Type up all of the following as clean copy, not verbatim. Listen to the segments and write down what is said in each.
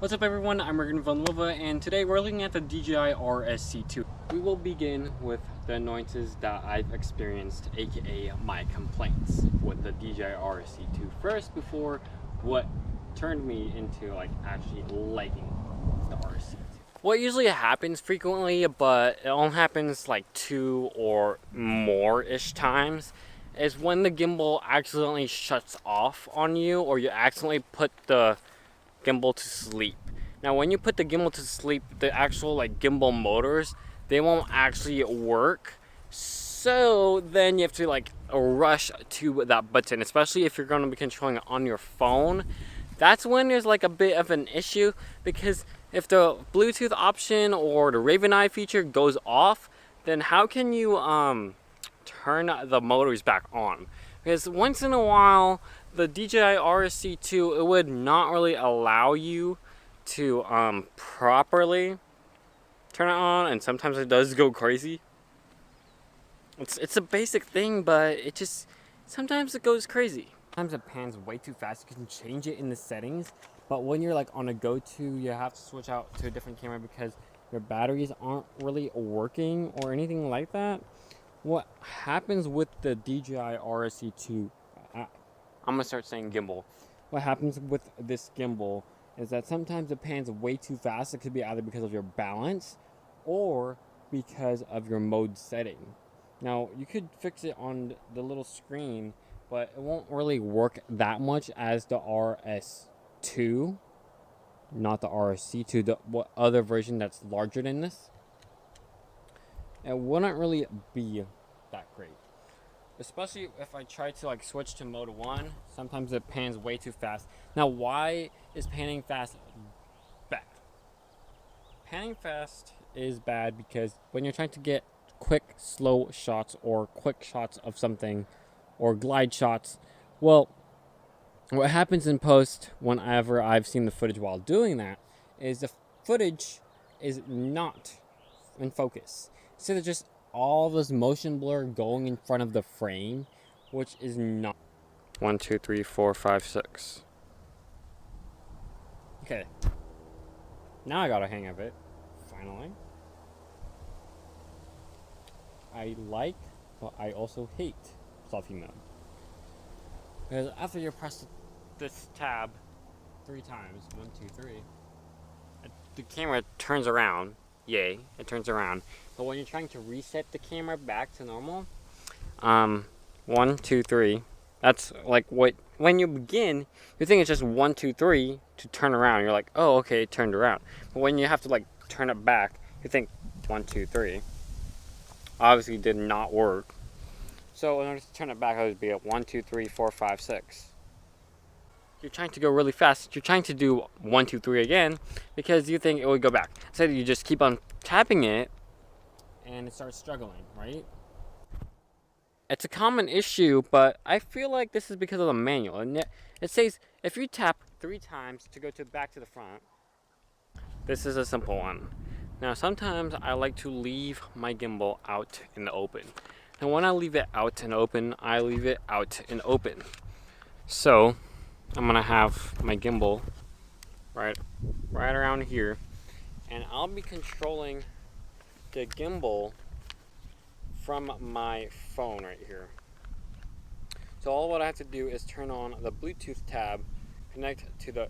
What's up everyone, I'm ReaganVFilms, and today we're looking at the DJI RSC2. We will begin with the annoyances that I've experienced, aka my complaints with the DJI RSC2 first, before what turned me into actually liking the RSC2. What usually happens frequently, but it only happens like 2 or more-ish times, is when the gimbal accidentally shuts off on you, or you accidentally put the gimbal to sleep. Now when you put the gimbal to sleep, the actual gimbal motors, they won't actually work, so then you have to rush to that button, especially if you're going to be controlling it on your phone. That's when there's a bit of an issue, because if the Bluetooth option or the Raveneye feature goes off, then how can you turn the motors back on? Because once in a while, the DJI RSC2, it would not really allow you to properly turn it on, and sometimes it does go crazy. It's a basic thing, but it just, sometimes it goes crazy. Sometimes it pans way too fast. You can change it in the settings, but when you're on a go-to, you have to switch out to a different camera because your batteries aren't really working or anything like that. What happens with the DJI RSC2, I'm gonna start saying gimbal. What happens with this gimbal is that sometimes it pans way too fast. It could be either because of your balance or because of your mode setting. Now, you could fix it on the little screen, but it won't really work that much as the RS2, not the RSC2, the other version that's larger than this. It wouldn't really be that great. Especially if I try to switch to mode 1, sometimes it pans way too fast. Now, why is panning fast bad? Panning fast is bad because when you're trying to get quick, slow shots or quick shots of something or glide shots, well, what happens in post whenever I've seen the footage while doing that is the footage is not in focus. So there's just all this motion blur going in front of the frame, which is not. 1, 2, 3, 4, 5, 6. Okay. Now I got a hang of it. Finally. I like, but I also hate Selfie Mode. Because after you press this tab 3 times, 1, 2, 3, the camera turns around. Yay, it turns around. But when you're trying to reset the camera back to normal, 1, 2, 3, that's when you begin, you think it's just 1, 2, 3 to turn around. You're like, oh, okay, it turned around. But when you have to turn it back, you think 1, 2, 3. Obviously did not work. So in order to turn it back, it would be at 1, 2, 3, 4, 5, 6. You're trying to go really fast. You're trying to do 1, 2, 3 again because you think it would go back. So you just keep on tapping it and it starts struggling, right? It's a common issue, but I feel like this is because of the manual. And it says if you tap 3 times to go back to the front, this is a simple one. Now sometimes I like to leave my gimbal out in the open. And when I leave it out in open, I leave it out in open. So I'm gonna have my gimbal right around here, and I'll be controlling the gimbal from my phone right here. So all what I have to do is turn on the Bluetooth tab, connect to the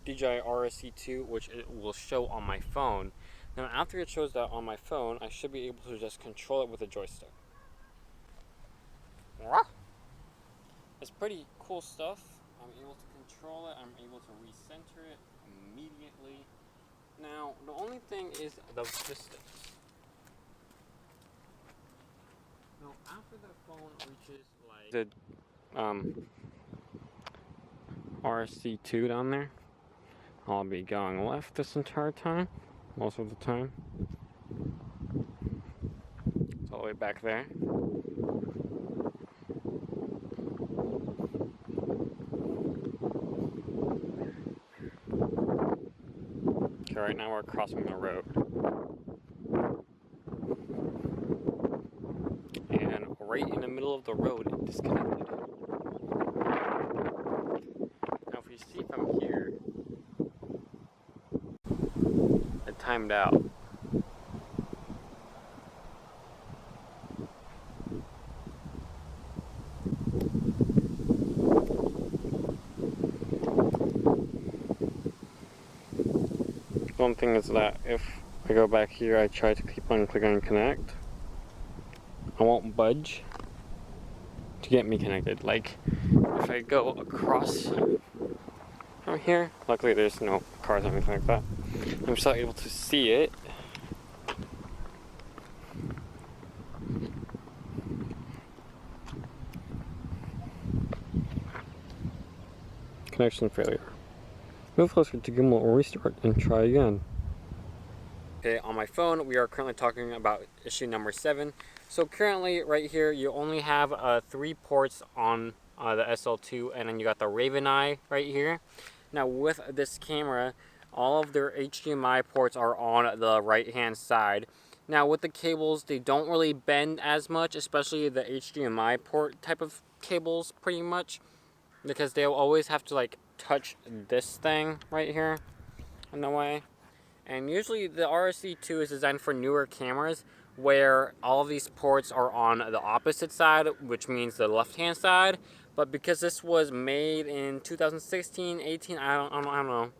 DJI RSC2, which it will show on my phone. Now after it shows that on my phone, I should be able to just control it with a joystick. It's pretty cool stuff. I'm able to control it, I'm able to recenter it immediately. Now, the only thing is the distance. Now, after the phone reaches the RSC2 down there, I'll be going left this entire time, most of the time. It's all the way back there. Okay, right now we're crossing the road. And right in the middle of the road, it disconnected. Now if you see from here, timed out. One thing is that if I go back here, I try to keep on clicking on connect, I won't budge to get me connected. Like if I go across from here, luckily there's no cars or anything like that, I'm still able to see it. Connection failure. Move closer to Gimbal or restart and try again. Okay, on my phone, we are currently talking about issue number 7. So currently, right here, you only have 3 ports on the SL2, and then you got the Raveneye right here. Now with this camera, all of their HDMI ports are on the right-hand side. Now with the cables, they don't really bend as much, especially the HDMI port type of cables, pretty much, because they'll always have to like touch this thing right here in the way. And usually the RSC2 is designed for newer cameras where all of these ports are on the opposite side, which means the left hand side. But because this was made in 2016, 18, I don't know,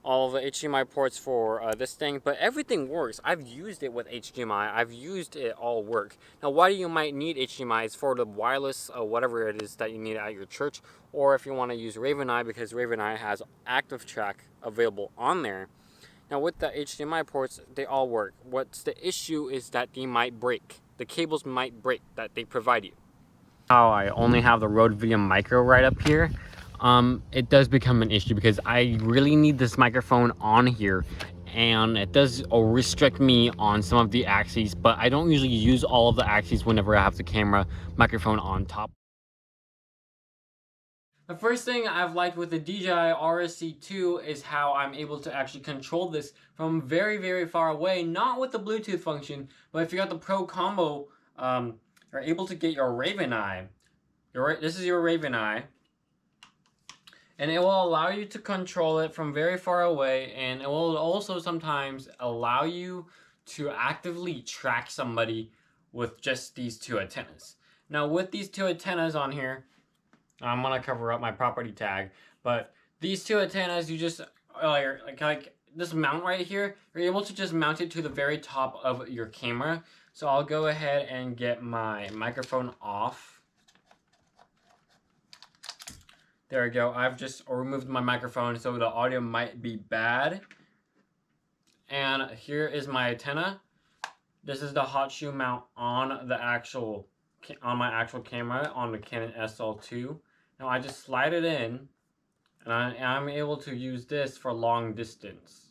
all of the HDMI ports for this thing, but everything works. I've used it with HDMI. I've used it all work. Now, why you might need HDMI is for the wireless, whatever it is that you need at your church, or if you want to use Raveneye, because Raveneye has active track available on there. Now, with the HDMI ports, they all work. What's the issue is that they might break. The cables might break that they provide you. How I only have the Rode Video Micro right up here. It does become an issue because I really need this microphone on here, and it does restrict me on some of the axes, but I don't usually use all of the axes whenever I have the camera microphone on top. The first thing I've liked with the DJI RSC2 is how I'm able to actually control this from very, very far away, not with the Bluetooth function, but if you got the Pro Combo, you're able to get your Raveneye. This is your Raveneye. And it will allow you to control it from very far away, and it will also sometimes allow you to actively track somebody with just these 2 antennas. Now with these 2 antennas on here, I'm gonna cover up my property tag, but these 2 antennas, you just like this mount right here, you're able to just mount it to the very top of your camera. So I'll go ahead and get my microphone off. There we go. I've just removed my microphone, so the audio might be bad. And here is my antenna. This is the hot shoe mount on my actual camera on the Canon SL2. Now I just slide it in, and I'm able to use this for long distance.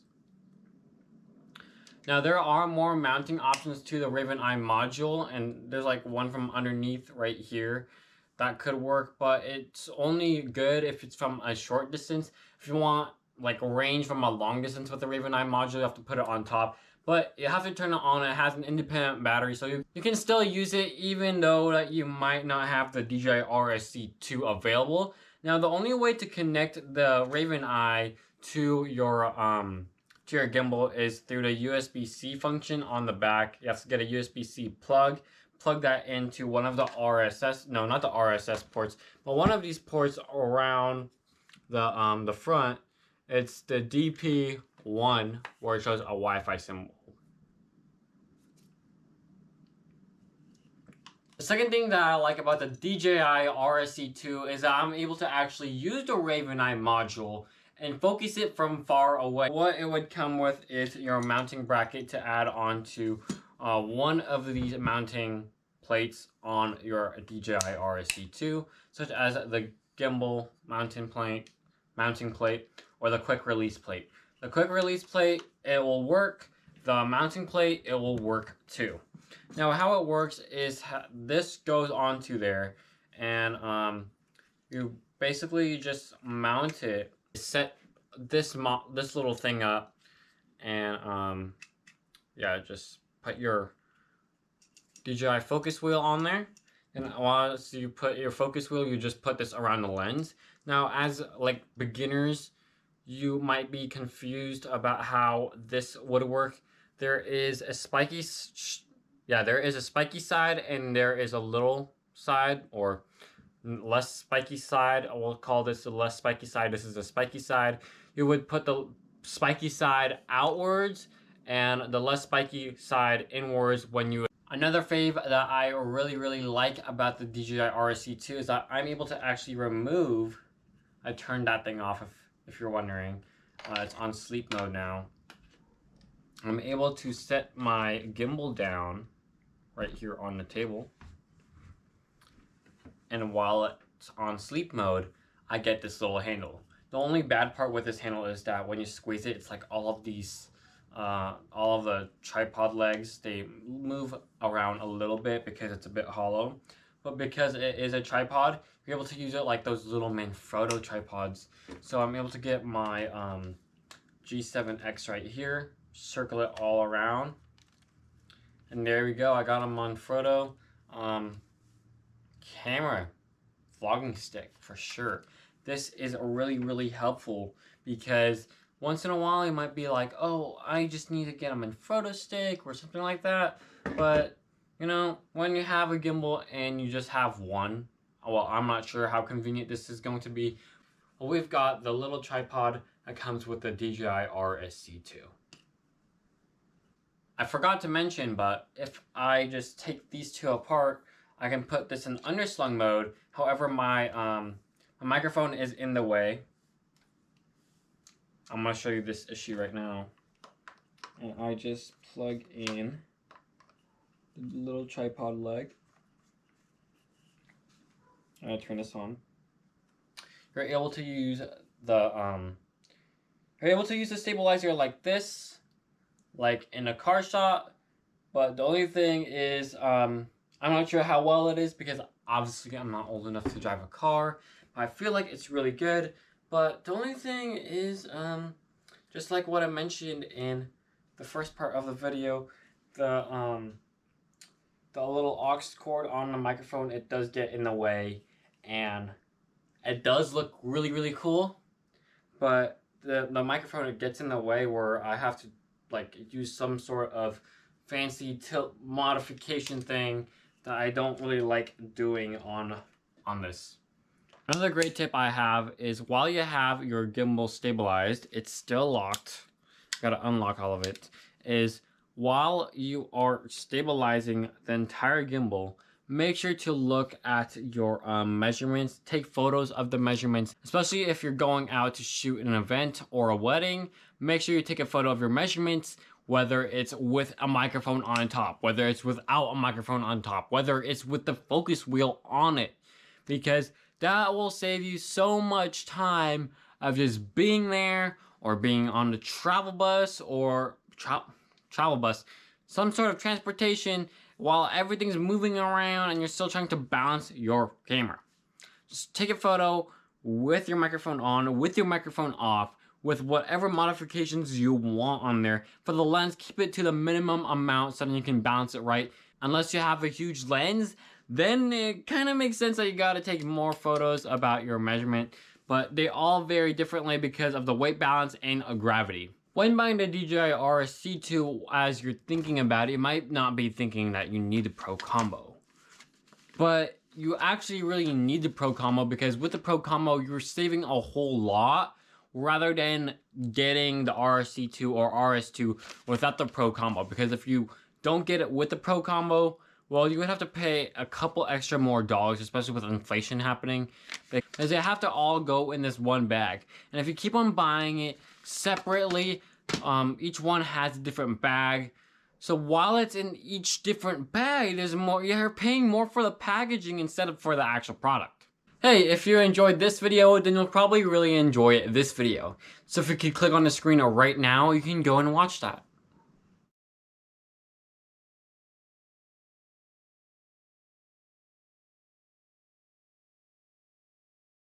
Now there are more mounting options to the Raveneye Module, and there's like one from underneath right here that could work, but it's only good if it's from a short distance. If you want like range from a long distance with the Raveneye Module, you have to put it on top. But you have to turn it on. It has an independent battery, so you can still use it even though that you might not have the DJI RSC2 available. Now the only way to connect the Raveneye to your gimbal is through the USB-C function on the back. You have to get a USB-C plug that into one of the not the RSS ports, but one of these ports around the front. It's the DP1 where it shows a Wi-Fi symbol. The second thing that I like about the DJI RSC2 is that I'm able to actually use the Raveneye module and focus it from far away. What it would come with is your mounting bracket to add onto one of these mounting plates on your DJI RSC2, such as the gimbal mounting plate, or the quick release plate. The quick release plate, it will work. The mounting plate, it will work too. Now how it works is this goes onto there, and you basically just mount it, set this little thing up, and yeah, just put your DJI focus wheel on there, and once you put your focus wheel, you just put this around the lens. Now as like beginners, you might be confused about how this would work. There is a spiky side and there is a little side, or less spiky side. We'll call this the less spiky side. This is the spiky side. You would put the spiky side outwards and the less spiky side inwards when you... Another fave that I really like about the DJI RSC2 is that I'm able to actually remove... I turned that thing off if you're wondering. It's on sleep mode now. I'm able to set my gimbal down right here on the table. And while it's on sleep mode, I get this little handle. The only bad part with this handle is that when you squeeze it, it's like all of these, all of the tripod legs, they move around a little bit because it's a bit hollow. But because it is a tripod, you're able to use it like those little Manfrotto tripods. So I'm able to get my G7X right here, circle it all around. And there we go, I got a Manfrotto camera vlogging stick for sure. This is really helpful because once in a while you might be like, oh, I just need to get a Manfrotto stick or something like that. But you know, when you have a gimbal and you just have one, well, I'm not sure how convenient this is going to be. Well, we've got the little tripod that comes with the DJI RSC2. I forgot to mention, but if I just take these two apart, I can put this in underslung mode. However, my microphone is in the way. I'm going to show you this issue right now. And I just plug in the little tripod leg. And I turn this on. You're able to use the stabilizer like this, like in a car shot. But the only thing is, I'm not sure how well it is because obviously I'm not old enough to drive a car. But I feel like it's really good. But the only thing is, just like what I mentioned in the first part of the video, the little aux cord on the microphone, it does get in the way, and it does look really cool, but the microphone, it gets in the way where I have to like use some sort of fancy tilt modification thing that I don't really like doing on this. Another great tip I have is while you have your gimbal stabilized, it's still locked, gotta unlock all of it, is while you are stabilizing the entire gimbal, make sure to look at your measurements. Take photos of the measurements, especially if you're going out to shoot an event or a wedding. Make sure you take a photo of your measurements, whether it's with a microphone on top, whether it's without a microphone on top, whether it's with the focus wheel on it, because that will save you so much time of just being there or being on the travel bus or some sort of transportation while everything's moving around and you're still trying to balance your camera. Just take a photo with your microphone on, with your microphone off, with whatever modifications you want on there. For the lens, keep it to the minimum amount so that you can balance it right. Unless you have a huge lens, then it kind of makes sense that you gotta take more photos about your measurement. But they all vary differently because of the weight balance and gravity. When buying the DJI RSC2, as you're thinking about it, you might not be thinking that you need a Pro Combo. But you actually really need the Pro Combo because with the Pro Combo, you're saving a whole lot rather than getting the RSC2 or RS2 without the Pro Combo. Because if you don't get it with the Pro Combo, well, you would have to pay a couple extra more dollars, especially with inflation happening, because they have to all go in this one bag. And if you keep on buying it separately, each one has a different bag. So while it's in each different bag, there's more, you're paying more for the packaging instead of for the actual product. Hey, if you enjoyed this video, then you'll probably really enjoy this video. So if you could click on the screen right now, you can go and watch that.